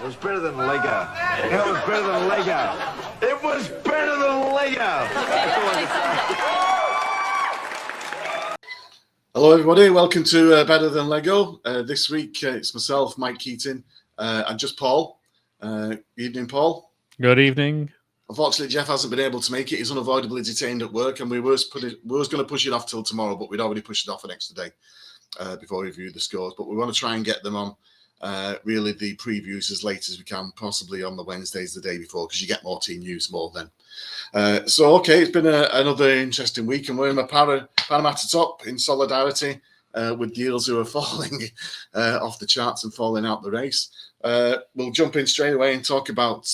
was better than Lego. It was better than Lego. It was better than Lego. Hello, everybody. Welcome to Better Than Lego. This week, it's myself, Mike Keating, and just Paul. Evening, Paul. Good evening. Unfortunately, Jeff hasn't been able to make it. He's unavoidably detained at work, and we were going to push it off till tomorrow, but we'd already pushed it off an extra day before we review the scores. But we want to try and get them on, really, the previews as late as we can, possibly on the Wednesdays the day before, because you get more team news more then. Okay, it's been another interesting week, and we're in the Parramatta top in solidarity with the Eels, who are falling off the charts and falling out the race. We'll jump in straight away and talk about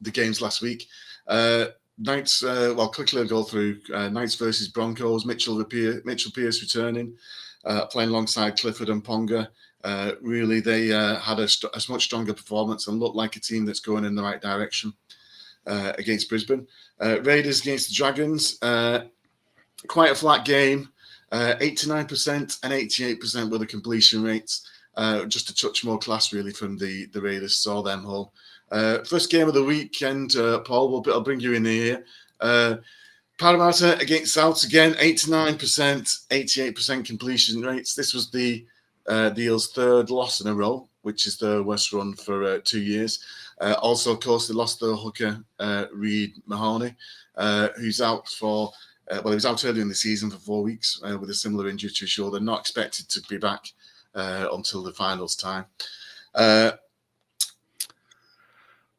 the games last week. Knights, quickly I'll go through Knights versus Broncos. Mitchell Pearce returning, playing alongside Clifford and Ponga. Really, they had a much stronger performance and looked like a team that's going in the right direction against Brisbane. Raiders against the Dragons. Quite a flat game. 89% and 88% were the completion rates. Just a touch more class, really, from the Raiders. Saw them home. First game of the weekend, Paul, I'll bring you in here. Parramatta against Souths again, 89%, 88% completion rates. This was the Eels' third loss in a row, which is the worst run for 2 years. Also, of course, they lost their hooker, Reid Mahoney, who's out for... he was out earlier in the season for 4 weeks with a similar injury to his shoulder. Not expected to be back until the finals time.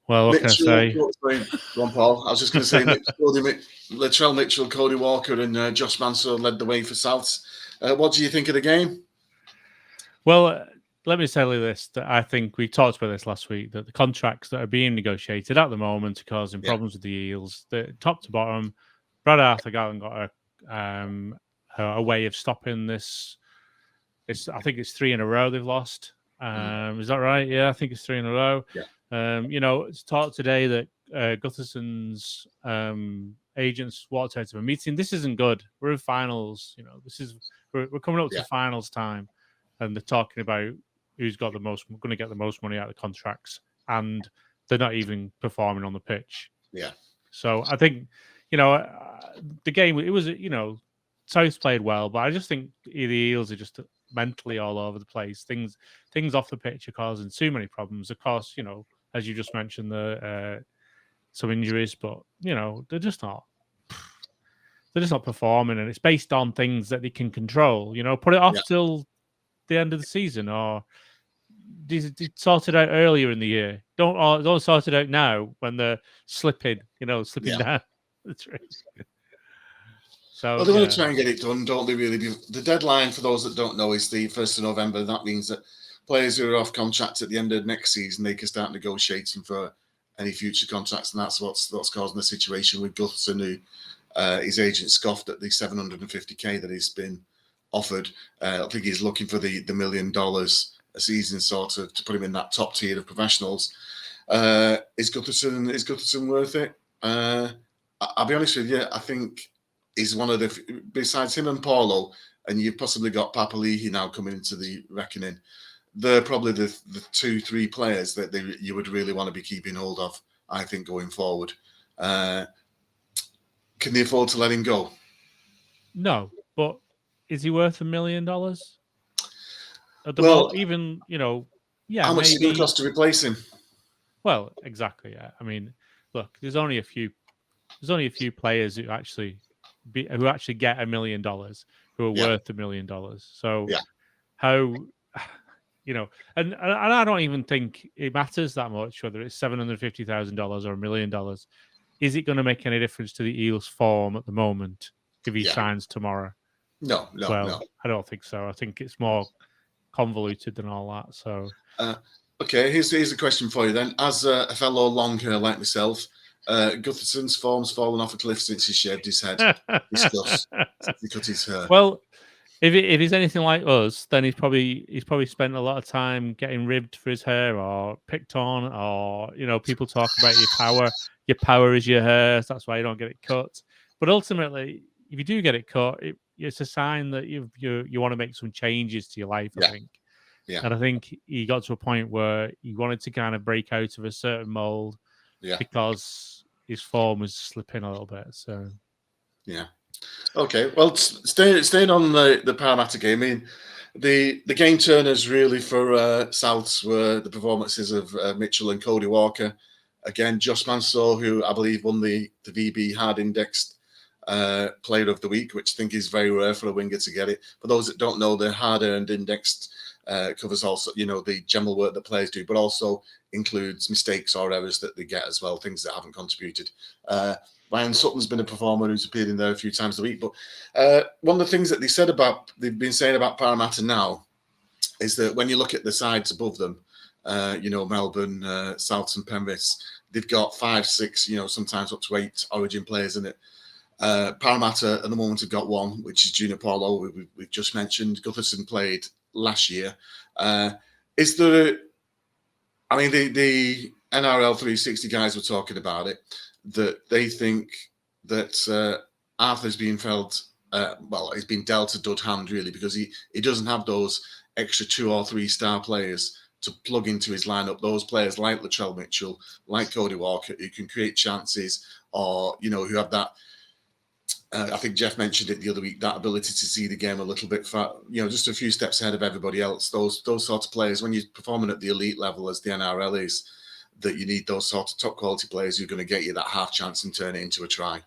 Well, what can I say? Go on, Paul. I was just going to say Latrell Mitchell, Cody Walker and Josh Mansour led the way for Souths. What do you think of the game? Well, let me tell you this. That I think we talked about this last week, that the contracts that are being negotiated at the moment are causing problems with the Eels. The top to bottom, Brad Arthur-Gallen got a way of stopping this. I think it's 3 in a row they've lost. Is that right? Yeah, I think it's 3 in a row. Yeah. It's talked today that Gutherson's agents walked out of a meeting. This isn't good. We're in finals. We're coming up to finals time, and they're talking about who's got going to get the most money out of the contracts, and they're not even performing on the pitch. Yeah. So I think the game. It was South played well, but I just think the Eels are just mentally all over the place. Things off the pitch are causing too many problems. Of course, as you just mentioned, some injuries, but they're just not performing, and it's based on things that they can control. Put it off till the end of the season, or sort it out earlier in the year. Don't sort it out now when they're slipping down the trace. So they want to try and get it done, don't they? Really, the deadline for those that don't know is the 1st of November. That means that players who are off contract at the end of next season, they can start negotiating for any future contracts, and that's what's causing the situation with Gutherson, who his agent scoffed at the $750K that he's been offered. I think he's looking for the $1 million a season, sort of, to put him in that top tier of professionals. Is Gutherson worth it? I'll be honest with you. I think he's one of the, besides him and Paulo, and you've possibly got Papali'i now coming into the reckoning. They're probably the 2-3 players that you would really want to be keeping hold of, I think, going forward. Can they afford to let him go? No, but is he worth $1 million? How much is it going to cost to replace him? Well, exactly. Yeah. I mean, look, there's only a few players who actually get $1 million who are worth $1 million. So how? And I don't even think it matters that much whether it's $750,000 or $1 million. Is it going to make any difference to the Eels' form at the moment if he signs tomorrow? No. I don't think so. I think it's more convoluted than all that. So, okay, here's a question for you then. As a fellow long hair like myself, Gutherson's form's fallen off a cliff since he shaved his head. Discuss. He cut his hair. Well, if he's anything like us, then he's probably spent a lot of time getting ribbed for his hair or picked on, or people talk about your power. Your power is your hair. So that's why you don't get it cut. But ultimately, if you do get it cut, it's a sign that you want to make some changes to your life. I think And I think he got to a point where he wanted to kind of break out of a certain mold because his form was slipping a little bit. So, yeah. Okay. Well, staying on the Parramatta game, I mean, the game turners really for Souths were the performances of Mitchell and Cody Walker. Again, Josh Mansour, who I believe won the VB hard indexed player of the week, which I think is very rare for a winger to get it. For those that don't know, the hard earned indexed covers also, the general work that players do, but also includes mistakes or errors that they get as well, things that haven't contributed. Ryan Sutton's been a performer who's appeared in there a few times a week. But one of the things that they've been saying about Parramatta now is that when you look at the sides above them, Melbourne, Souths and Penrith, they've got 5, 6, sometimes up to 8 Origin players in it. Parramatta at the moment have got one, which is Junior Paulo, we've just mentioned. Gutherson played last year. Is there? I mean, the NRL 360 guys were talking about it, that they think that Arthur's being felt. He's been dealt a dud hand really, because he doesn't have those extra 2 or 3 star players to plug into his lineup. Those players like Latrell Mitchell, like Cody Walker, who can create chances, or who have that. I think Jeff mentioned it the other week, that ability to see the game a little bit far, just a few steps ahead of everybody else. Those sorts of players, when you're performing at the elite level as the NRL is, that you need those sort of top quality players who are going to get you that half chance and turn it into a try.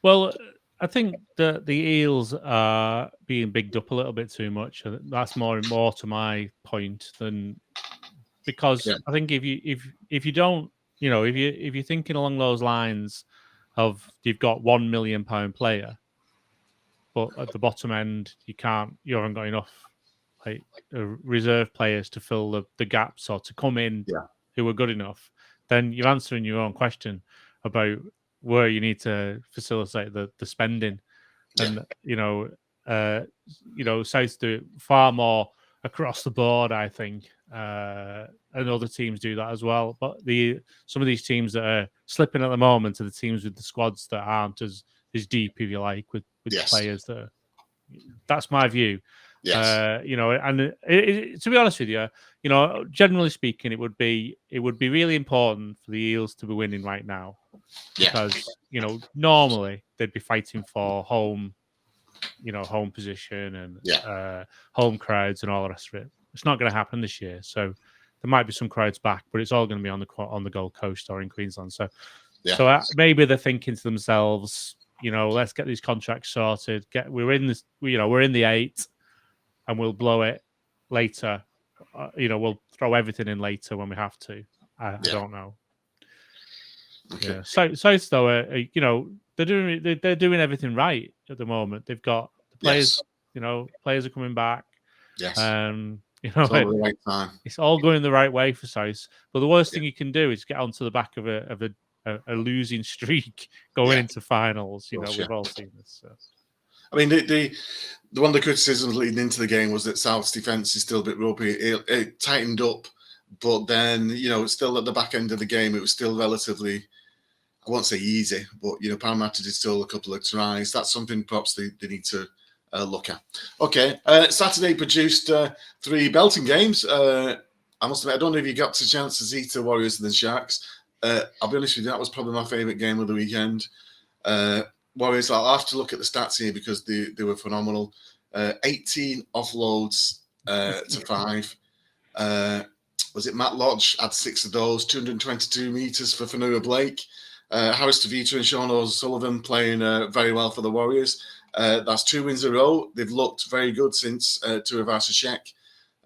Well, I think the Eels are being bigged up a little bit too much. That's more to my point than because I think if you don't, if you're thinking along those lines of you've got £1 million player, but at the bottom end you haven't got enough reserve players to fill the gaps or to come in who are good enough, then you're answering your own question about where you need to facilitate the spending. And Souths do it far more across the board, I think, and other teams do that as well. But some of these teams that are slipping at the moment are the teams with the squads that aren't as deep, if you like, with players that. That's my view. Yes. And to be honest with you, generally speaking, it would be really important for the Eels to be winning right now, because normally they'd be fighting for home position and home crowds and all the rest of it. It's not going to happen this year, so there might be some crowds back, but it's all going to be on the Gold Coast or in Queensland. So maybe they're thinking to themselves, let's get these contracts sorted. We're in the 8, and we'll blow it later. We'll throw everything in later when we have to. I don't know. Okay. Yeah, South though, they're doing everything right at the moment. They've got the players. Players are coming back. Yes. It's all the right time. It's all going the right way for South. But the worst thing you can do is get onto the back of a losing streak going into finals. We've all seen this. So. I mean, the one of the criticisms leading into the game was that South's defence is still a bit ropey. It tightened up, but then still at the back end of the game, it was still relatively, I won't say easy, but Parramatta did still a couple of tries. That's something perhaps they need to look at. Okay, Saturday produced 3 belting games. I must admit, I don't know if you got a chance to see the Warriors and the Sharks. I'll be honest with you, that was probably my favourite game of the weekend. Warriors, I'll have to look at the stats here because they were phenomenal. 18 offloads to 5. Was it Matt Lodge had 6 of those, 222 metres for Fanua Blake. Harris Tavita and Sean O'Sullivan playing very well for the Warriors. That's 2 wins in a row. They've looked very good since Tuivasa-Sheck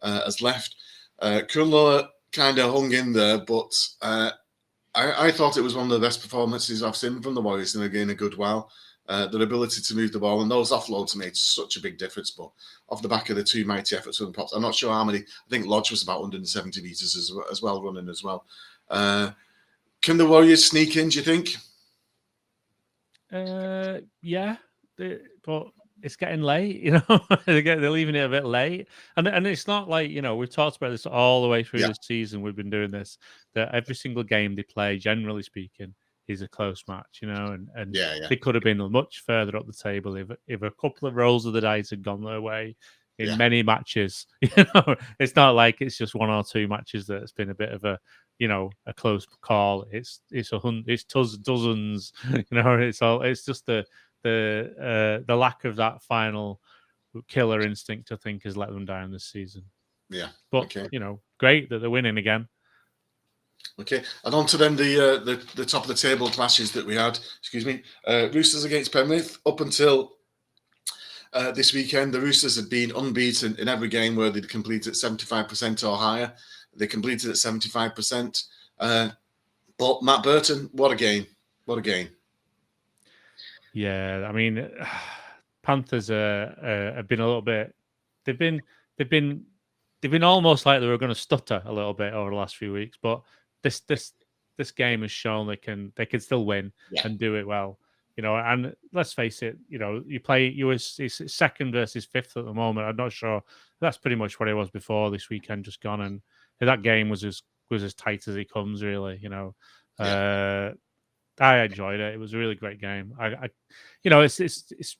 has left. Cunliffe kind of hung in there, but I thought it was one of the best performances I've seen from the Warriors in a good while. Their ability to move the ball and those offloads made such a big difference. But off the back of the 2 mighty efforts from the props, I'm not sure how many. I think Lodge was about 170 metres as well running as well. Can the Warriors sneak in, do you think? Yeah, but it's getting late, they're leaving it a bit late. And it's not like, we've talked about this all the way through this season. We've been doing this, that every single game they play, generally speaking, is a close match, and they could have been much further up the table if a couple of rolls of the dice had gone their way. in many matches. You know, it's not like it's just one or two matches that it's been a bit of a, you know, a close call. It's dozens. You know, it's just the lack of that final killer instinct, I think, has let them down this season. Yeah, but you know, great that they're winning again. Okay, and on to then the top of the table clashes that we had. Excuse me, Roosters against Penrith. Up until this weekend, the Roosters had been unbeaten in every game where they'd completed 75% or higher. They completed at 75%. But Matt Burton, what a game! What a game! Yeah, I mean, Panthers have been a little bit. They've been almost like they were going to stutter a little bit over the last few weeks, but this game has shown they can still win and do it well. You know, and let's face it, you know, it's second versus fifth at the moment. I'm not sure. That's pretty much what it was before this weekend just gone, and that game was as tight as it comes, really. You know, I enjoyed it. It was a really great game. You know, it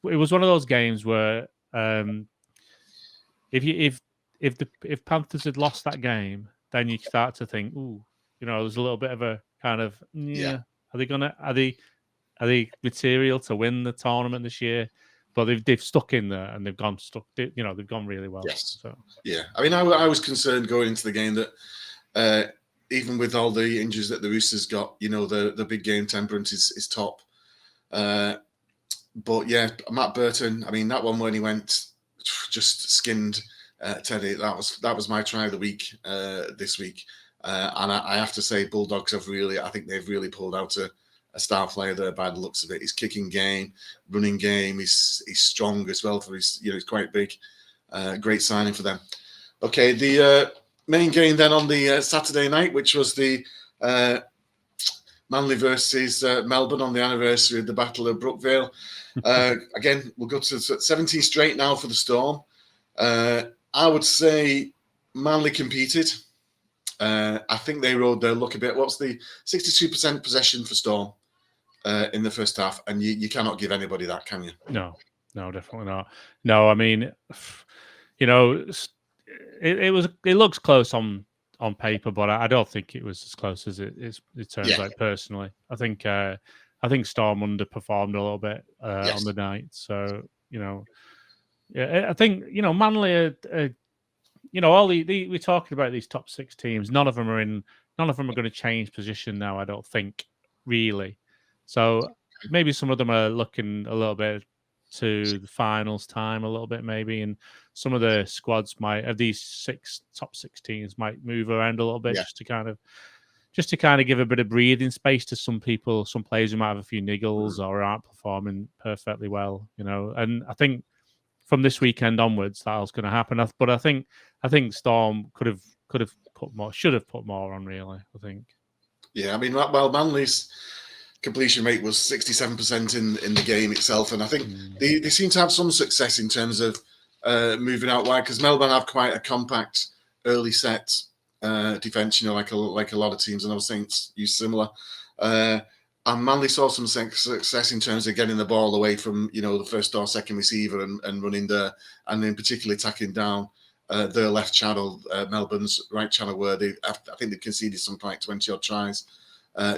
was one of those games where if Panthers had lost that game, then you start to think, ooh, you know, there's a little bit of a kind of are they material to win the tournament this year? But they've stuck in there and they've gone really well. Yes. So yeah, I mean, I was concerned going into the game that even with all the injuries that the Roosters got, you know, the big game temperament is top. But yeah, Matt Burton, I mean, that one when he went just skinned Teddy, that was my try of the week this week. And I have to say, Bulldogs I think they've really pulled out a star player there by the looks of it. His kicking game, running game, he's strong as well for his, you know, he's quite big. Great signing for them. Okay, the main game then on the Saturday night, which was the Manly versus Melbourne on the anniversary of the Battle of Brookvale. Again, we'll go to 17 straight now for the Storm. I would say Manly competed. I think they rode their luck a bit. What's the 62% possession for Storm in the first half? And you cannot give anybody that, can you? No, definitely not. No, I mean, you know, it looks close on paper, but I don't think it was as close as it turns out. Personally, I think Storm underperformed a little bit on the night. So, you know, I think, you know, Manly you know, all we're talking about these top six teams. None of them are going to change position now, I don't think, really. So maybe some of them are looking a little bit to the finals time, a little bit maybe, and some of the squads of these top six teams might move around a little bit just to kind of give a bit of breathing space to some people, some players who might have a few niggles or aren't performing perfectly well, you know. And I think from this weekend onwards, that's going to happen. But I think Storm could have put more, should have put more on. Really, I think. Yeah, I mean, well, Manly's completion rate was 67% in the game itself, and I think they seem to have some success in terms of moving out wide, because Melbourne have quite a compact early set defense, you know, like a lot of teams, and I was saying use similar. And Manly saw some success in terms of getting the ball away from, you know, the first or second receiver and running there, and then particularly attacking down their left channel, Melbourne's right channel, where I think they conceded something like 20 odd tries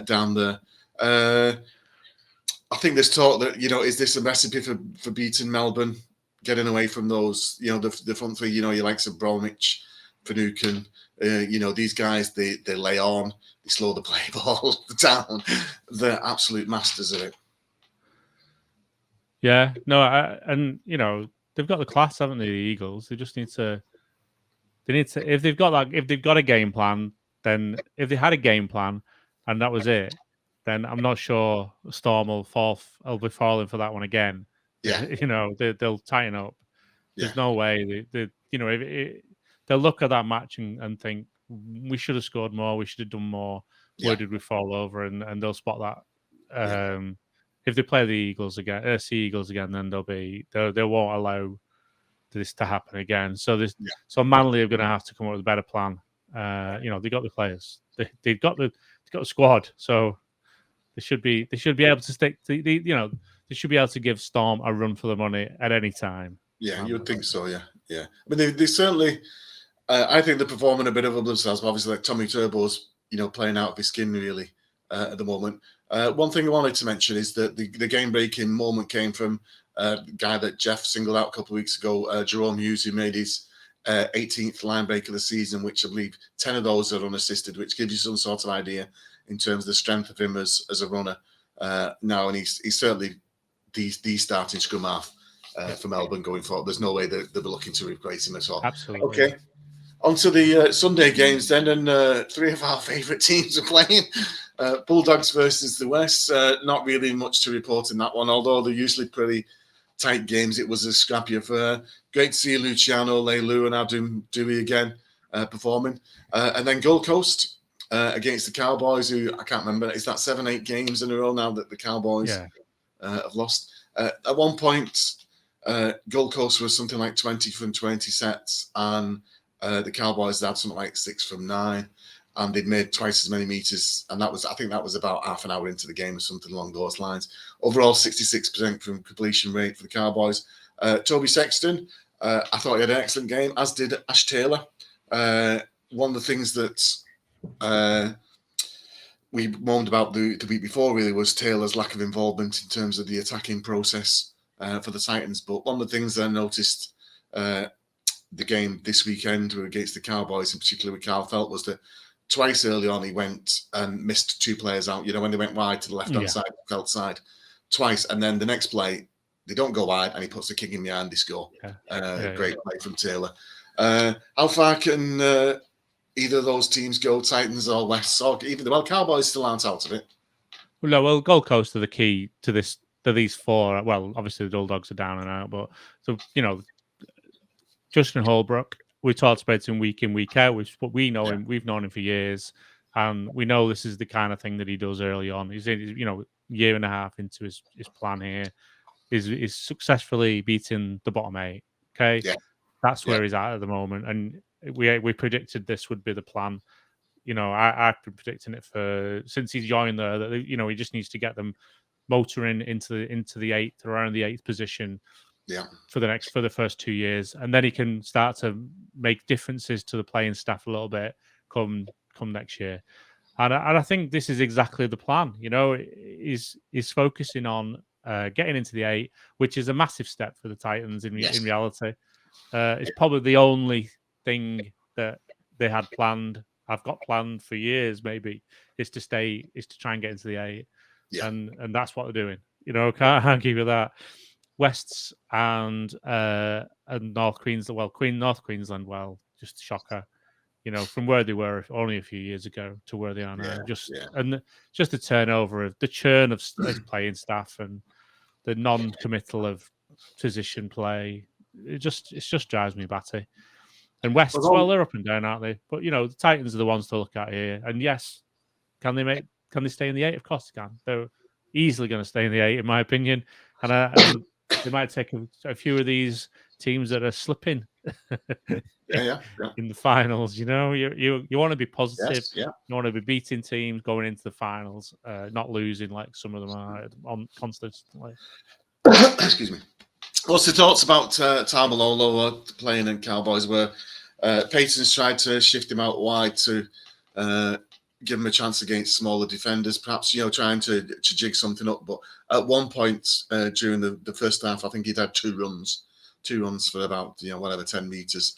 down there. I think there's talk that, you know, is this a recipe for beating Melbourne, getting away from those, you know, the front three, you know, your likes of Bromwich, Finucane, you know, these guys, they lay on, they slow the play ball down. They're absolute masters of it. Yeah, no, and you know, they've got the class, haven't they? The Eagles. They just need to. If they've got a game plan, then if they had a game plan and that was it, then I'm not sure Storm will be falling for that one again. Yeah, you know, they'll tighten up. There's no way they you know, they'll look at that match and think we should have scored more, we should have done more. Where did we fall over? And they'll spot that. If they play the Eagles again, Sea Eagles again, then they won't allow this to happen again. So so Manly are going to have to come up with a better plan. You know, they got the players, they've got the squad, so they should be able to stick to they should be able to give Storm a run for the money at any time. Yeah, you would think so. Yeah, Yeah. I mean, they certainly. I think they're performing a bit of themselves. But obviously, like Tommy Turbo's, playing out of his skin really at the moment. One thing I wanted to mention is that the game-breaking moment came from the guy that Jeff singled out a couple of weeks ago, Jerome Hughes, who made his 18th line break of the season, which I believe 10 of those are unassisted, which gives you some sort of idea in terms of the strength of him as a runner now. And he's certainly the starting scrum half for Melbourne going forward. There's no way they'll be looking to replace him at all. Absolutely. Okay. On to the Sunday games then, and three of our favourite teams are playing. Bulldogs versus the West. Not really much to report in that one, although they're usually pretty tight games. It was a scrappy affair. Great to see Luciano, Leilu and Adam Dewey again performing. And then Gold Coast against the Cowboys, who I can't remember. Is that 7-8 games in a row now that the Cowboys have lost? At one point, Gold Coast was something like 20 from 20 sets, and the Cowboys had something like 6 from 9, and they'd made twice as many meters. And I think that was about half an hour into the game or something along those lines. Overall, 66% from completion rate for the Cowboys. Toby Sexton, I thought he had an excellent game, as did Ash Taylor. One of the things that we moaned about the week before really was Taylor's lack of involvement in terms of the attacking process for the Titans. But one of the things I noticed the game this weekend against the Cowboys, in particular with Carl Felt, was that twice early on he went and missed 2 players out. When they went wide to the left-hand side, Felt side, twice. And then the next play, they don't go wide, and he puts the kick in the hand, they score. Great play from Taylor. How far can either of those teams go, Titans or West? Cowboys still aren't out of it. Well, Gold Coast are the key to this. To these 4. Well, obviously the Bulldogs are down and out, but so Justin Holbrook, we talked about him week in, week out, which is what we know him. We've known him for years, and we know this is the kind of thing that he does early on. He's year and a half into his plan here. Is successfully beating the bottom 8. Okay, that's where he's at the moment, and we predicted this would be the plan. I've been predicting it since he's joined there. That he just needs to get them motoring into the 8th, around the 8th position. For the first 2 years, and then he can start to make differences to the playing staff a little bit come next year. And I think this is exactly the plan. Is focusing on getting into the 8, which is a massive step for the Titans in reality. It's probably the only thing that they had planned. I've got planned for years, maybe, is to try and get into the 8, and that's what they're doing. Can't give you that. Wests and North Queensland. Well, North Queensland. Well, just a shocker. From where they were only a few years ago to where they are now. And just the turnover of the churn of playing staff and the non-committal of position play. It just drives me batty. And Wests, they're up and down, aren't they? But the Titans are the ones to look at here. And yes, can they stay in the 8? Of course they can. They're easily going to stay in the 8, in my opinion. And they might take a few of these teams that are slipping in the finals. You want to be positive. You want to be beating teams going into the finals, not losing like some of them are constantly. Excuse me. What's the thoughts about Tamalolo playing in Cowboys, where Payton's tried to shift him out wide to give him a chance against smaller defenders, perhaps, trying to jig something up. But at one point during the first half, I think he'd had 2 runs for about, 10 meters.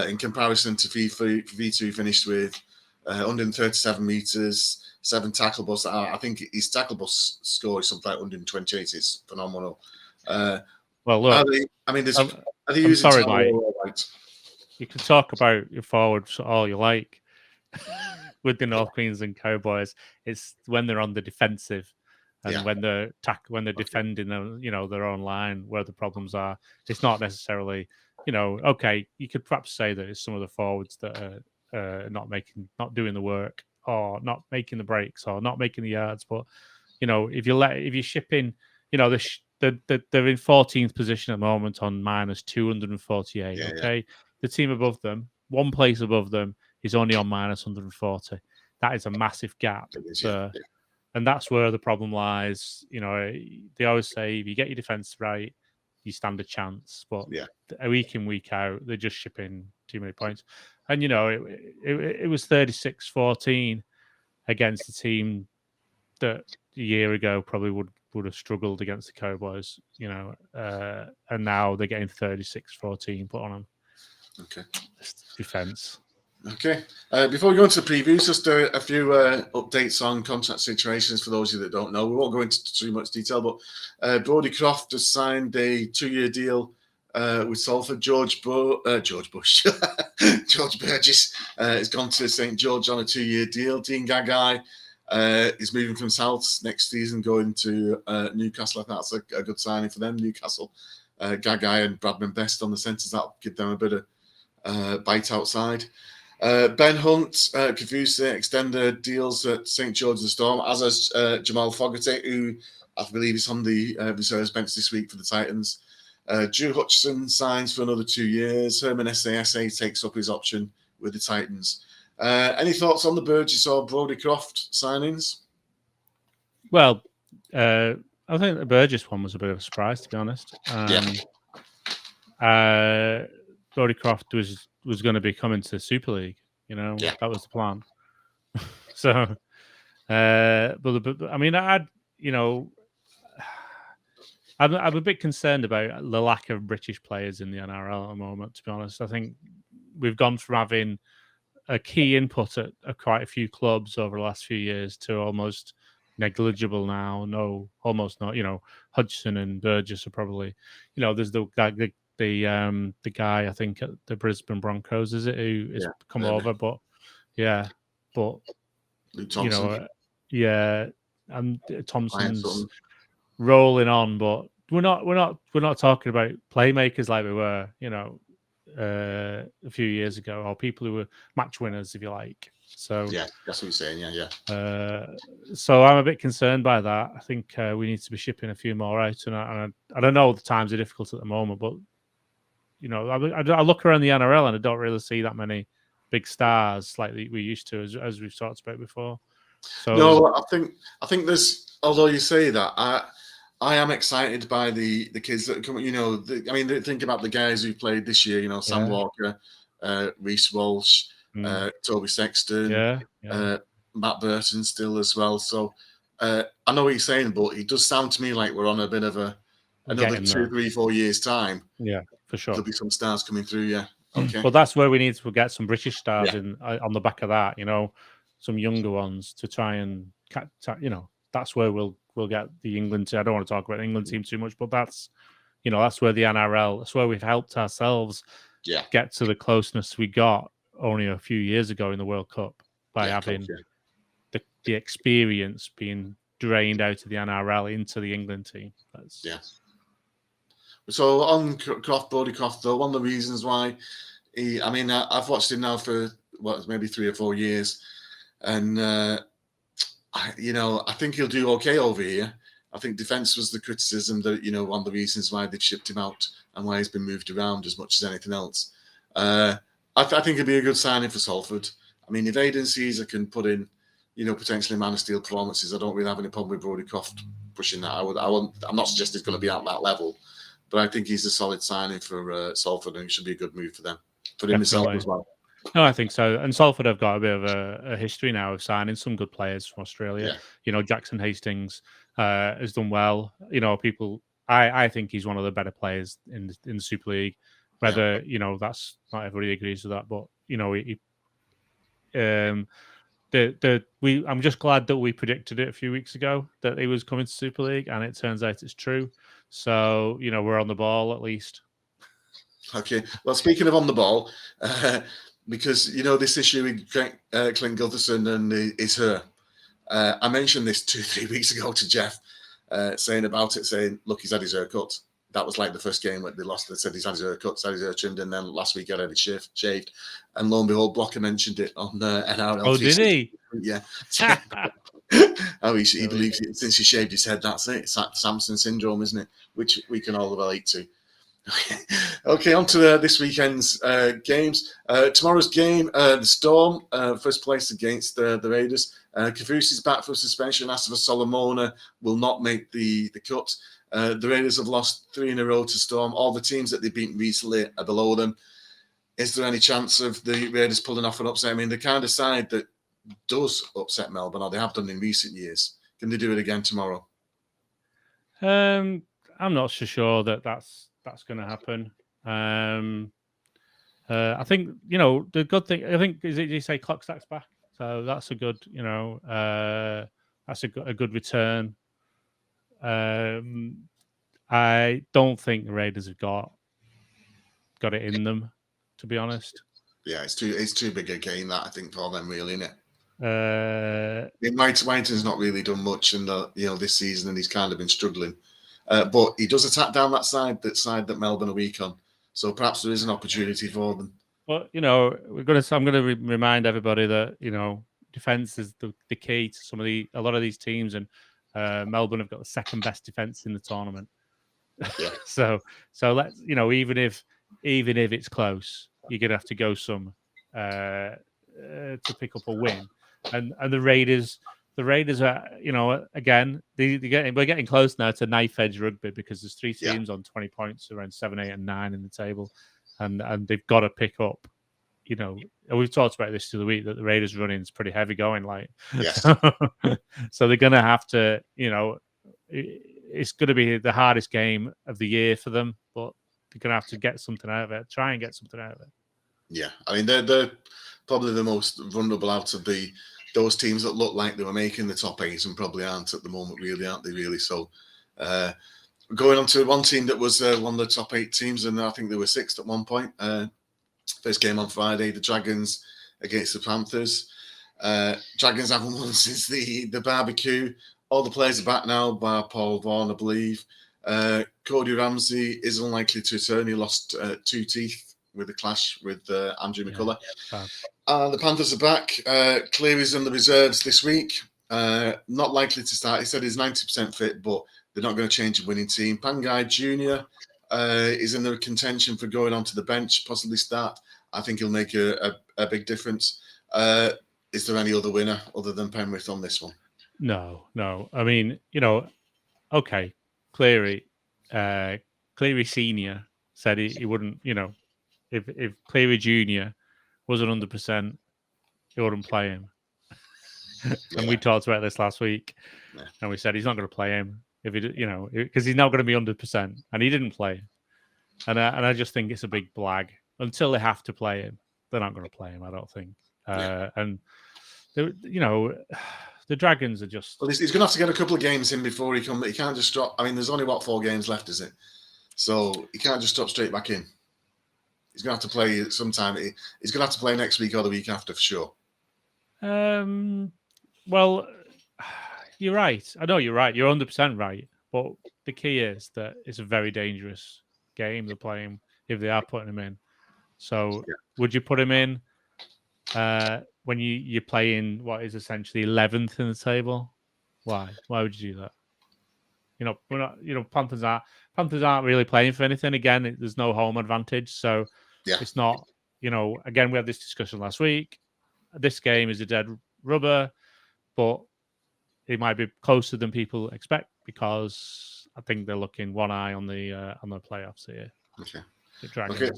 In comparison to V2 finished with 137 meters, 7 tackle busts. I think his tackle bust score is something like 128. It's phenomenal. Well, look, I'm sorry, Mike. Right? You can talk about your forwards all you like. With the North Queensland Cowboys, it's when they're on the defensive and when they're defending their own line where the problems are. It's not necessarily, okay, you could perhaps say that it's some of the forwards that are not doing the work or not making the breaks or not making the yards. But if you ship in, they're in 14th position at the moment on minus 248. Okay, the team above them, one place above them, is only on minus 140. That is a massive gap. And that's where the problem lies. They always say, if you get your defense right, you stand a chance. But yeah, a week in, week out, they're just shipping too many points. And, you know, it was 36-14 against a team that a year ago probably would have struggled against the Cowboys, you know, and now they're getting 36-14 put on them. Okay. Defense. Okay. Before we go into the previews, just a few updates on contract situations for those of you that don't know. We won't go into too much detail, but Brodie Croft has signed a 2-year deal with Salford. George Bush, George Burgess has gone to St George on a 2-year deal. Dean Gagai is moving from South next season, going to Newcastle. I think that's a good signing for them, Newcastle. Gagai and Bradman Best on the centres. That'll give them a bit of bite outside. Ben Hunt, Kafusi extended deals at St George's Storm, as has Jamal Fogarty, who I believe is on the reserves bench this week for the Titans. Drew Hutchison signs for another 2 years. Herman Sasa takes up his option with the Titans. Any thoughts on the Burgess or Brodie Croft signings? Well, I think the Burgess one was a bit of a surprise, to be honest. Brodie Croft was going to be coming to the Super League. You know, that was the plan. So, but I mean, I'm a bit concerned about the lack of British players in the NRL at the moment. To be honest, I think we've gone from having a key input at quite a few clubs over the last few years to almost negligible now. Almost not. You know, Hudson and Burgess are probably. You know, there's the guy. The guy I think at the Brisbane Broncos, is it, who has come over, but Luke Thompson. You know, and Thompson's rolling on, but we're not talking about playmakers like we were, you know, a few years ago, or people who were match winners, if you like. So yeah, that's what you're saying. Yeah. So I'm a bit concerned by that. I think we need to be shipping a few more out, and I don't know, the times are difficult at the moment, but you know, I look around the NRL and I don't really see that many big stars like we used to, as we've talked about before. So no, I think there's. Although you say that, I am excited by the kids that come. You know, think about the guys who played this year. You know, Sam Walker, Reece Walsh, Toby Sexton, Matt Burton still as well. So I know what you're saying, but it does sound to me like we're on a bit of another 2, 3, 4 years time. Yeah, for sure. There'll be some stars coming through. Yeah. Okay. Well, that's where we need to get some British stars in on the back of that. You know, some younger ones to try and you know, that's where we'll get the England. I don't want to talk about the England team too much, but that's where the NRL. That's where we've helped ourselves get to the closeness we got only a few years ago in the World Cup by having the experience being drained out of the NRL into the England team. So on Brodie Croft, though, one of the reasons why I've watched him now for maybe 3 or 4 years, and I think he'll do okay over here. I think defence was the criticism that, you know, one of the reasons why they've shipped him out and why he's been moved around as much as anything else. I think it'd be a good signing for Salford. I mean, if Aidan Caesar can put in, you know, potentially Man of Steel performances, I don't really have any problem with Brodie Croft pushing that. I'm not suggesting he's going to be at that level, but I think he's a solid signing for Salford, and it should be a good move for them, for him himself as well. No, I think so. And Salford have got a bit of a history now of signing some good players from Australia. Yeah. You know, Jackson Hastings has done well. You know, I think he's one of the better players in the Super League. Whether you know, that's not everybody agrees with that, but you know, I'm just glad that we predicted it a few weeks ago that he was coming to Super League, and it turns out it's true. So you know, we're on the ball at least. Okay. Well, speaking of on the ball, because you know this issue with Clint Gutherson and is her. I mentioned this 2-3 weeks ago to Jeff, saying, look, he's had his hair cut. That was like the first game that they lost. They said he's had his hair cut, had his hair trimmed, and then last week he had it shaved. And lo and behold, Blocker mentioned it on NRL. Oh, did he? Yeah. He believes it, since he shaved his head, that's it. It's that Samson syndrome, isn't it? Which we can all relate to. Okay, on to this weekend's games. Tomorrow's game, the Storm, first place against the Raiders. Kafusi's back for suspension. Asava Solomona will not make the cut. The Raiders have lost 3 in a row to Storm. All the teams that they've beaten recently are below them. Is there any chance of the Raiders pulling off an upset? I mean, the kind of side that does upset Melbourne, or they have done in recent years. Can they do it again tomorrow? I'm not so sure that's going to happen. I think the good thing. I think is it you say Clockstack's back, so that's a good that's a good return. I don't think the Raiders have got it in them, to be honest. Yeah, it's too big a game that I think for them, really, isn't it? Whiting's not really done much in the this season, and he's kind of been struggling. But he does attack down that side that Melbourne are weak on. So perhaps there is an opportunity for them. Well, I'm going to remind everybody that defense is the key to a lot of these teams, and Melbourne have got the second best defense in the tournament. Yeah. so let's even if it's close, you're gonna have to go some to pick up a win, and the Raiders are again we're getting close now to knife edge rugby because there's 3 teams on 20 points around 7, 8, and 9 in the table, and they've got to pick up. We've talked about this the other week that the Raiders running is pretty heavy going, like so they're gonna have to it's going to be the hardest game of the year for them, but they're going to have to get something out of it. Try and get something out of it. Yeah, I mean they're probably the most vulnerable out of those teams that look like they were making the top 8 and probably aren't at the moment, really, aren't they? Really, so going on to one team that was one of the top 8 teams, and I think they were 6th at one point. First game on Friday, the Dragons against the Panthers. Dragons haven't won since the barbecue. All the players are back now, bar Paul Vaughan, I believe. Cody Ramsey is unlikely to return. He lost 2 teeth with a clash with Andrew McCullough. The Panthers are back. Cleary's in the reserves this week. Not likely to start. He said he's 90% fit, but they're not going to change the winning team. Pangai Jr. Is in the contention for going onto the bench, possibly start. I think he'll make a big difference. Is there any other winner other than Penrith on this one? No. I mean, okay. Cleary Senior said he wouldn't. If Cleary Junior wasn't 100%, he wouldn't play him. And we talked about this last week, and we said he's not going to play him if he, because he's not going to be 100%, and he didn't play him. And I just think it's a big blag. Until they have to play him, they're not going to play him. I don't think. And the Dragons are just. Well, he's going to have to get a couple of games in before he comes. He can't just drop. I mean, there's only 4 games left, is it? So he can't just drop straight back in. He's going to have to play sometime. He's going to have to play next week or the week after for sure. Well, you're right. I know you're right. You're 100% right. But the key is that it's a very dangerous game they're playing if they are putting him in. So would you put him in when you're playing what is essentially 11th in the table? Why? Why would you do that? We're not. Panthers aren't really playing for anything. Again, there's no home advantage, so it's not. Again, we had this discussion last week. This game is a dead rubber, but it might be closer than people expect because I think they're looking one eye on the playoffs here. Okay. The Dragons. Okay.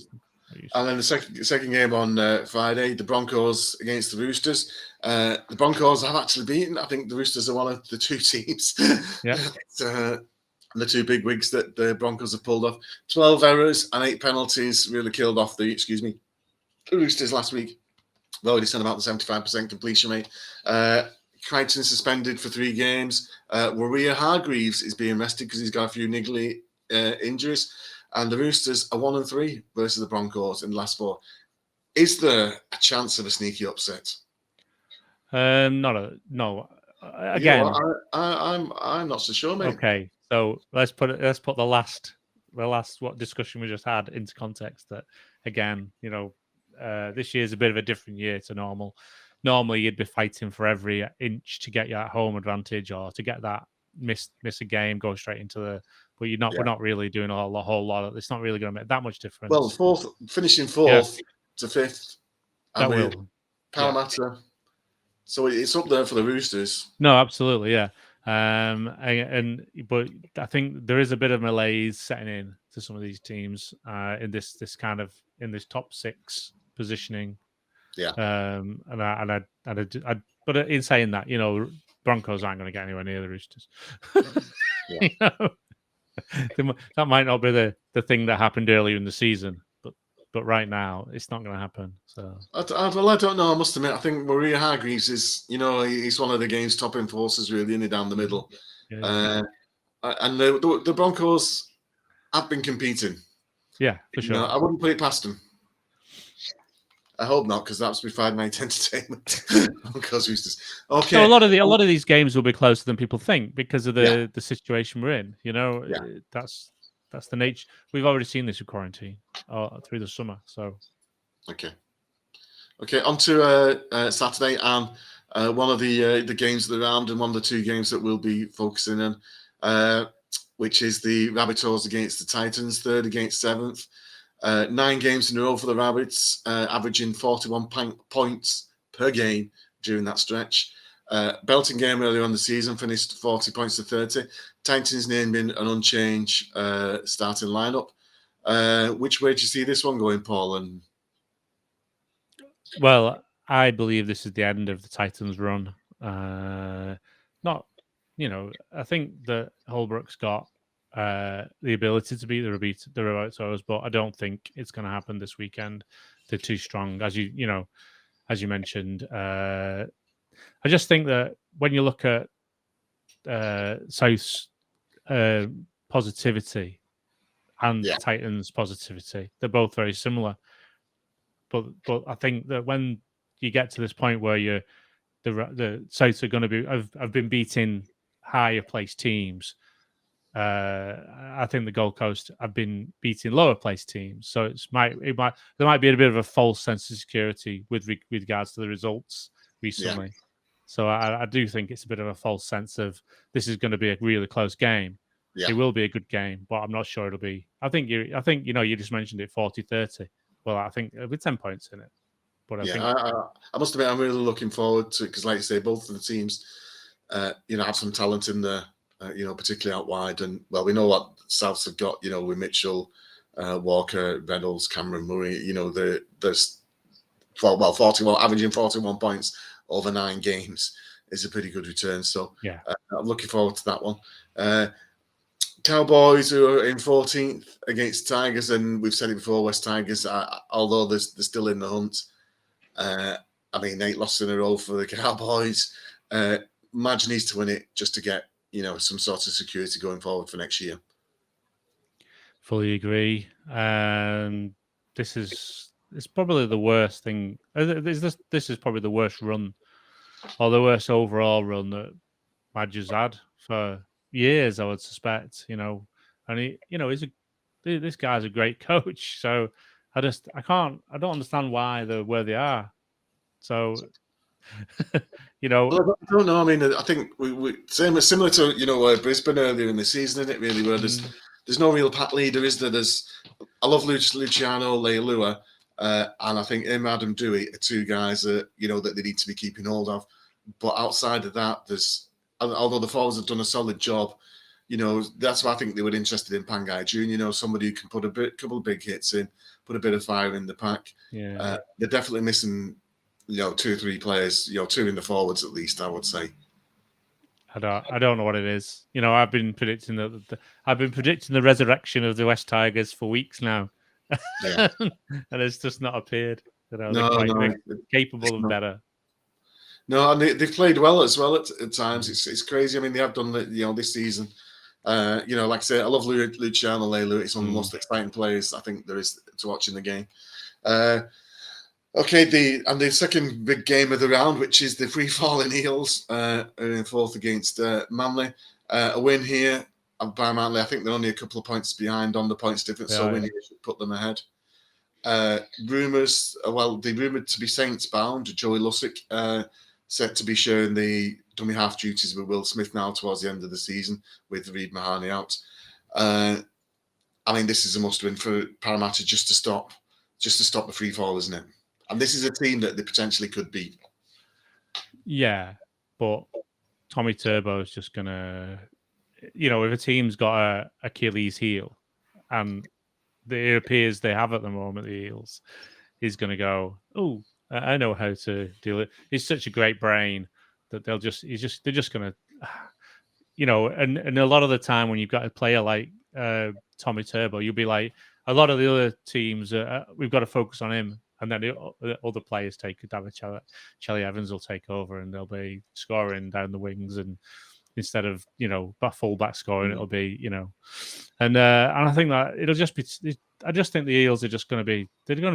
And then the second game on Friday, the Broncos against the Roosters. The Broncos have actually beaten. I think the Roosters are one of the 2 teams. Yeah. The 2 big wigs that the Broncos have pulled off. 12 errors and 8 penalties really killed off the Roosters last week. We've already said about the 75% completion rate. Crichton suspended for 3 games. Warrior Hargreaves is being rested because he's got a few niggly injuries. And the Roosters are 1-3 versus the Broncos in the last 4. Is there a chance of a sneaky upset? No. Again, I'm not so sure, mate. Okay, so let's put the last what discussion we just had into context. That again, this year's a bit of a different year to normal. Normally, you'd be fighting for every inch to get your home advantage or to get that miss a game, go straight into but you're not. We're not really doing a whole lot. It's not really going to make that much difference. Well, finishing fourth to fifth, that will. Parramatta. So it's up there for the Roosters. No, absolutely, yeah. But I think there is a bit of malaise setting in to some of these teams in this top six positioning. Yeah. But in saying that, Broncos aren't going to get anywhere near the Roosters. Yeah. That might not be the thing that happened earlier in the season, but right now it's not going to happen. So I don't know. I must admit, I think Maria Hargreaves is, he's one of the game's top enforcers, really, in down the middle. Yeah. And the Broncos have been competing. Yeah, for sure. I wouldn't put it past them. I hope not, because that's be Friday night entertainment. Broncos Roosters. Okay. So a lot of these games will be closer than people think because of the situation we're in. That's the nature. We've already seen this with quarantine through the summer. So okay. On to Saturday, and one of the games of the round, and one of the two games that we'll be focusing on, which is the Rabbitohs against the Titans, 3rd against 7th. 9 games in a row for the Rabbits, averaging 41 points per game during that stretch. Belting game earlier on the season, finished 40 points to 30. Titans named in an unchanged starting lineup. Which way do you see this one going, Paul? Well, I believe this is the end of the Titans' run. I think that Holbrook's got the ability to beat the Rabbitohs, but I don't think it's going to happen this weekend. They're too strong, as you mentioned. I just think that when you look at South's positivity and Titans' positivity, they're both very similar. But I think that when you get to this point where the Souths are going to have been beating higher placed teams. I think the Gold Coast have been beating lower placed teams, so there might be a bit of a false sense of security with regards to the results recently. Yeah. So I do think it's a bit of a false sense of this is going to be a really close game. Yeah. It will be a good game, but I'm not sure it'll be. I think you just mentioned it 40-30. Well, I think with 10 points in it. But I must admit, I'm really looking forward to it because, like you say, both of the teams, have some talent in there. Particularly out wide, and we know what Souths have got. With Mitchell, Walker, Reynolds, Cameron Murray. There's 41, averaging 41 points over 9 games is a pretty good return. So I'm looking forward to that one. Cowboys, who are in 14th against Tigers, and we've said it before, West Tigers, although they're still in the hunt. 8 losses in a row for the Cowboys. Madge needs to win it just to get some sort of security going forward for next year. Fully agree. It's probably the worst thing. This is probably the worst run, or the worst overall run that Madge has had for years, I would suspect. And this guy's a great coach. So I don't understand why they're where they are. So. Well, I don't know. I mean, I think we similar to Brisbane earlier in the season, isn't it? Really, where there's no real pack leader, is there? I love Luciano Leilua, and I think him, Adam Dewey are 2 guys that that they need to be keeping hold of. But outside of that, although the forwards have done a solid job, that's why I think they were interested in Pangai Jr. Somebody who can put couple of big hits in, put a bit of fire in the pack. Yeah, they're definitely missing. 2 or 3 players, 2 in the forwards at least, I would say. I don't know what it is. I've been predicting the resurrection of the West Tigers for weeks now, and it's just not appeared. They're capable of better. No, and they've played well as well at times. It's crazy. I mean, they have done this season. Like I say, I love Luciano Leilua. It's one of the most exciting players I think there is to watch in the game. Okay, the second big game of the round, which is the free-falling Eels, are in 4th against Manly. A win here by Manly. I think they're only a couple of points behind on the points difference, so a win here should put them ahead. Rumours, they're rumoured to be Saints-bound. Joey Lussick set to be sharing the dummy half duties with Will Smith now towards the end of the season with Reid Mahoney out. I mean, this is a must-win for Parramatta just to stop the free fall, isn't it? And this is a team that they potentially could beat. Yeah, but Tommy Turbo is just gonna, if a team's got a Achilles heel, and it appears they have at the moment, the Eels, he's gonna go, oh, I know how to deal it. He's such a great brain that they're just gonna, and a lot of the time when you've got a player like Tommy Turbo, you'll be like, a lot of the other teams, we've got to focus on him, and then the other players take David Chelly Evans will take over, and they'll be scoring down the wings, and instead of fullback scoring, it'll be and I think that it'll just be. I just think the Eels are just going to be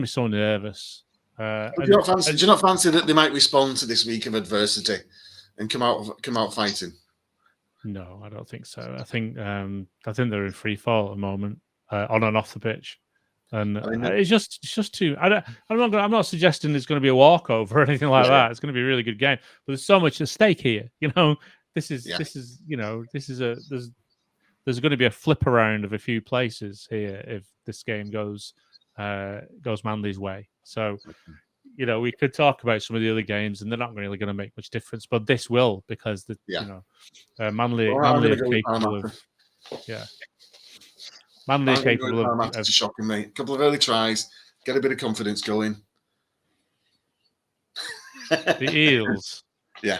so nervous. Do you not fancy that they might respond to this week of adversity and come out fighting? No, I don't think so. I think they're in free fall at the moment, on and off the pitch, and it's just too. I'm not suggesting there's going to be a walkover or anything like that. It's going to be a really good game, but there's so much at stake here. There's going to be a flip around of a few places here if this game goes Manly's way. So. We could talk about some of the other games, and they're not really going to make much difference. But this will, because Manly are capable of. Yeah, Manly are capable of shocking, mate. A couple of early tries, get a bit of confidence going. The Eels, yeah,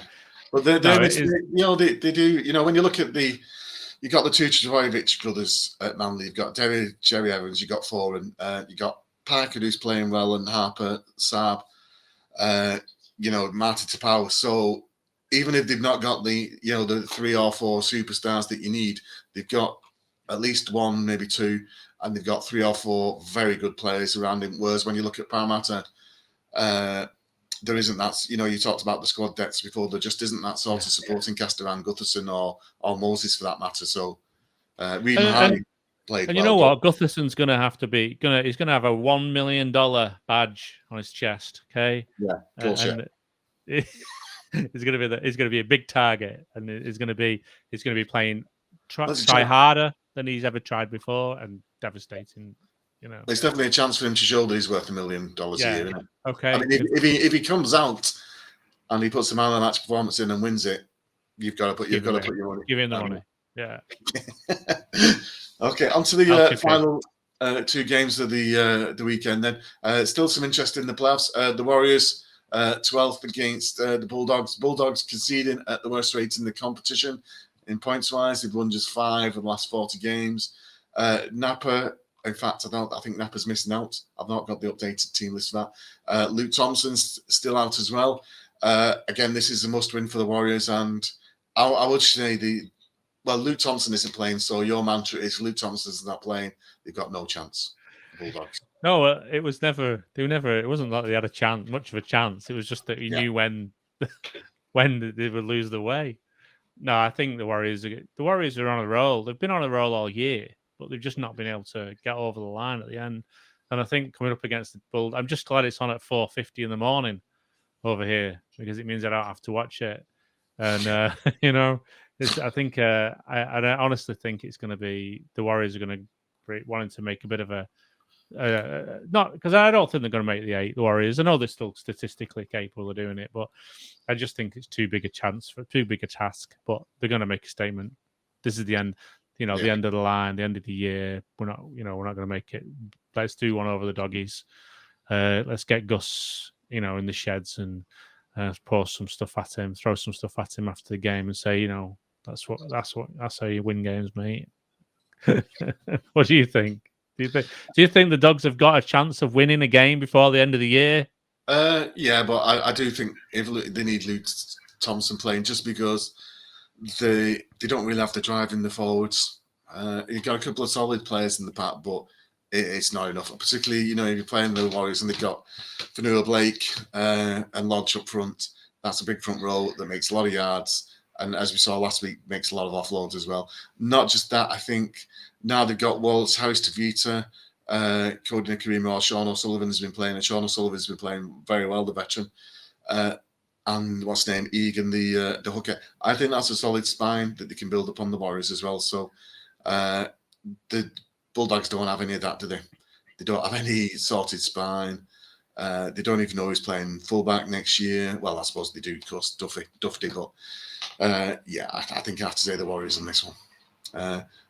but they do. When you look at you got the two Trbojevic brothers at Manly. You've got Jerry Evans. You got Foran. You got Parker, who's playing well, and Harper, Saab, Marty Tapau. So even if they've not got the 3 or 4 superstars that you need, they've got at least 1, maybe 2, and they've got 3 or 4 very good players around him. Whereas when you look at Parramatta, there isn't that. You talked about the squad depths before. There just isn't that sort of supporting cast around Gutherson or Moses for that matter. So Reid Mahoney. And you know what? Gutherson's going to have to be he's going to have a $1 million badge on his chest. Okay. Yeah. And he's going to be a big target, and he's going to be playing try harder than he's ever tried before, and devastating. There's definitely a chance for him to show that he's worth $1 million a year. Isn't it? Okay. I mean, if he comes out and he puts a man of the match performance in and wins it, you've got to put your money. Give him the money. Yeah. Okay, on to the final 2 games of the weekend then. Still some interest in the playoffs. The Warriors 12th against the Bulldogs. Bulldogs conceding at the worst rate in the competition in points-wise. They've won just 5 of the last 40 games. Napa, in fact, I think Napa's missing out. I've not got the updated team list for that. Luke Thompson's still out as well. Again, this is a must-win for the Warriors, and I would say Luke Thompson isn't playing, so your mantra is Luke Thompson's not playing. They've got no chance. Bulldogs. No, it was never. It wasn't like they had much of a chance. It was just that you knew when they would lose the way. No, I think the Warriors are on a roll. They've been on a roll all year, but they've just not been able to get over the line at the end. And I think coming up against the Bull, I'm just glad it's on at 4:50 in the morning over here, because it means I don't have to watch it. And I honestly think it's going to be the Warriors are going to be wanting to make a bit of a not because I don't think they're going to make the 8. The Warriors, I know they're still statistically capable of doing it, but I just think it's too big a task. But they're going to make a statement. This is the end. The end of the line, the end of the year. We're not going to make it. Let's do one over the Doggies. Let's get Gus, in the sheds and pour some stuff at him, throw some stuff at him after the game, and say, that's how you win games, mate. What do you think? Do you think the Dogs have got a chance of winning a game before the end of the year? Yeah, but I do think if they need Luke Thompson playing, just because they don't really have to drive in the forwards. You've got a couple of solid players in the pack, but it's not enough. Particularly, if you're playing the Warriors and they've got Fanua Blake and Lodge up front. That's a big front row that makes a lot of yards. And as we saw last week, makes a lot of offloads as well. Not just that, I think now they've got Waltz, Harris Tavita, Cody Nakarima, or Sean O'Sullivan has been playing, and Sean O'Sullivan's been playing very well, the veteran. And what's his name? Egan, the hooker. I think that's a solid spine that they can build upon the Warriors as well. So the Bulldogs don't have any of that, do they? They don't have any sorted spine. They don't even know who's playing fullback next year. Well, I suppose they do, of course, Duffy, but I think I have to say the Warriors on this one.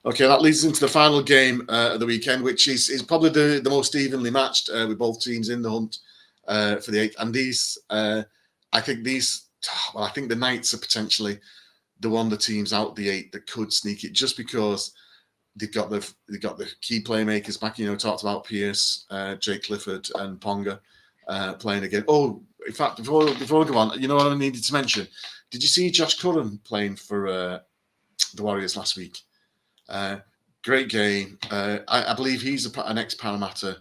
Okay, that leads us into the final game of the weekend, which is probably the most evenly matched with both teams in the hunt for the 8th. And I think the Knights are potentially the teams out the 8 that could sneak it, just because they've got the key playmakers back. Talked about Pierce, Jake Clifford, and Ponga playing again. Oh, in fact, before we go on, you know what I needed to mention? Did you see Josh Curran playing for the Warriors last week? Great game. I believe he's an ex-Parramatta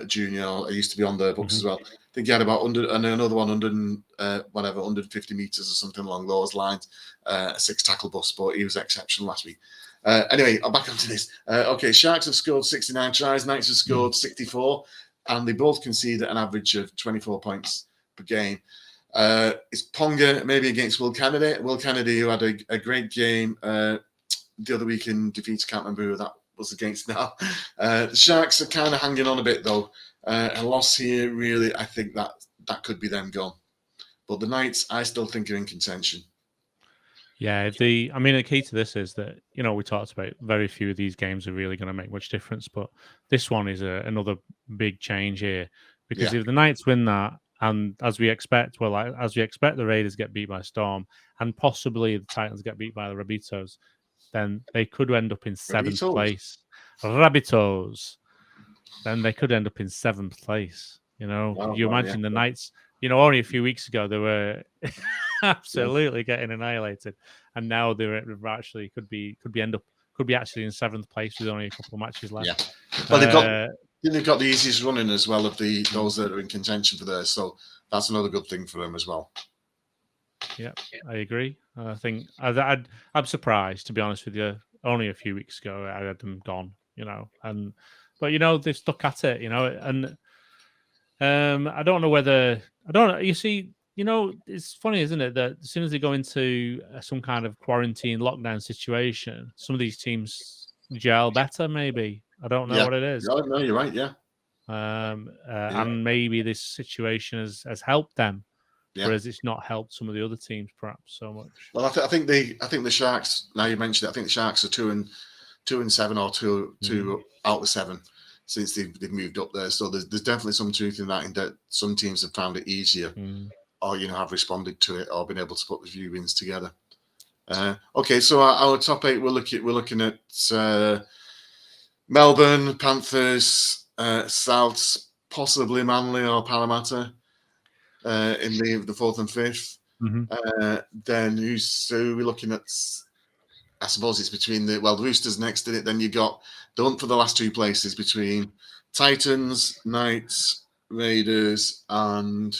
junior. He used to be on the books as well. I think he had about 100 and another one 150 meters or something along those lines. A 6-tackle bust, but he was exceptional last week. Anyway, I'll back up to this. Okay, Sharks have scored 69 tries, Knights have scored 64, and they both conceded an average of 24 points per game. It's Ponga maybe against Will Kennedy. Will Kennedy, who had a great game the other week in defeat. I can't remember who that was against now. The Sharks are kind of hanging on a bit, though. A loss here, really, I think that could be them gone. But the Knights, I still think, are in contention. Yeah, the key to this is that, we talked about very few of these games are really going to make much difference, but this one is another big change here, because if the Knights win that, and as we expect the Raiders get beat by Storm, and possibly the Titans get beat by the Rabbitohs, then they could end up in 7th place. Rabbitohs. Then they could end up in 7th place. Could you imagine the Knights? Only a few weeks ago they were absolutely getting annihilated, and now they're actually could be actually in 7th place with only a couple of matches left. Yeah. Well, they've got the easiest running as well of those that are in contention for theirs, so that's another good thing for them as well. Yeah, I agree. I think I'm surprised, to be honest with you. Only a few weeks ago I had them gone, but they've stuck at it, and I don't know whether you see. It's funny, isn't it, that as soon as they go into some kind of quarantine lockdown situation, some of these teams gel better. Maybe I don't know what it is. No, you're right. Yeah. And maybe this situation has helped them, whereas it's not helped some of the other teams perhaps so much. Well, I think the Sharks. Now you mentioned it, I think the Sharks are 2-7 or two out of 7 since they've moved up there. So there's definitely some truth in that some teams have found it easier. Or have responded to it, or been able to put the few wins together. Okay, so our top 8, we're looking at Melbourne, Panthers, Souths, possibly Manly or Parramatta in the 4th and 5th. Then who we're looking at? I suppose it's between the Roosters next in it. Then you got the hunt for the last 2 places between Titans, Knights, Raiders, and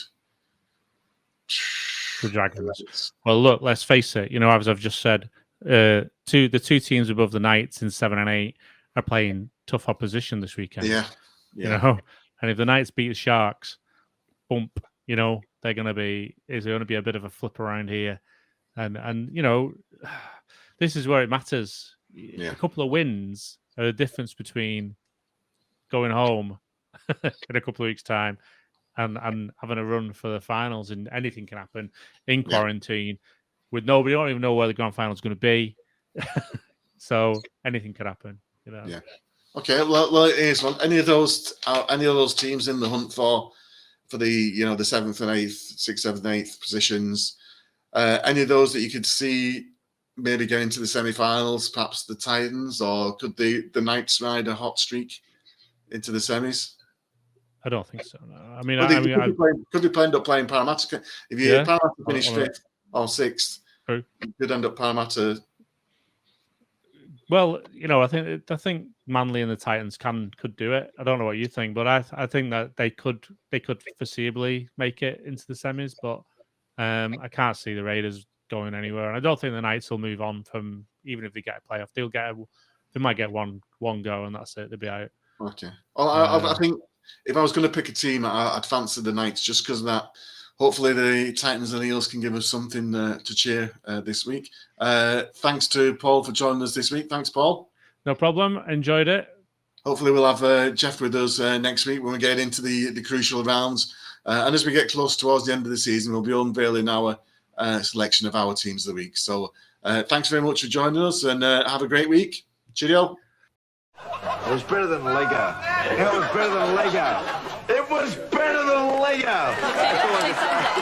the Dragons. Well, look, let's face it. As I've just said, the 2 teams above the Knights in 7 and 8 are playing tough opposition this weekend. Yeah. And if the Knights beat the Sharks, bump. They're going to be. Is there going to be a bit of a flip around here? And this is where it matters. A couple of wins are the difference between going home in a couple of weeks' time and having a run for the finals, and anything can happen in quarantine with nobody. Don't even know where the grand final is going to be, so anything can happen. Yeah. Okay. Well, here's one. Any of those teams in the hunt for the the 7th and 8th, 6th, 7th, 8th positions? Any of those that you could see maybe getting to the semi-finals? Perhaps the Titans, or could the Knights ride a hot streak into the semis? I don't think so. No. Could we end up playing Parramatta? If Parramatta finish 5th or 6th, you could end up Parramatta. Well, I think Manly and the Titans could do it. I don't know what you think, but I think that they could foreseeably make it into the semis, but I can't see the Raiders going anywhere, and I don't think the Knights will move on from, even if they get a playoff. They might get one go, and that's it. They'll be out. Okay. Well, I think if I was going to pick a team, I'd fancy the Knights, just because of that. Hopefully the Titans and Eels can give us something to cheer this week. Thanks to Paul for joining us this week. Thanks, Paul. No problem. Enjoyed it. Hopefully we'll have Jeff with us next week when we get into the crucial rounds. And as we get close towards the end of the season, we'll be unveiling our selection of our teams of the week. So thanks very much for joining us, and have a great week. Cheerio. It was better than Lego. It was better than Lego. It was better than Lego. That's all I can say.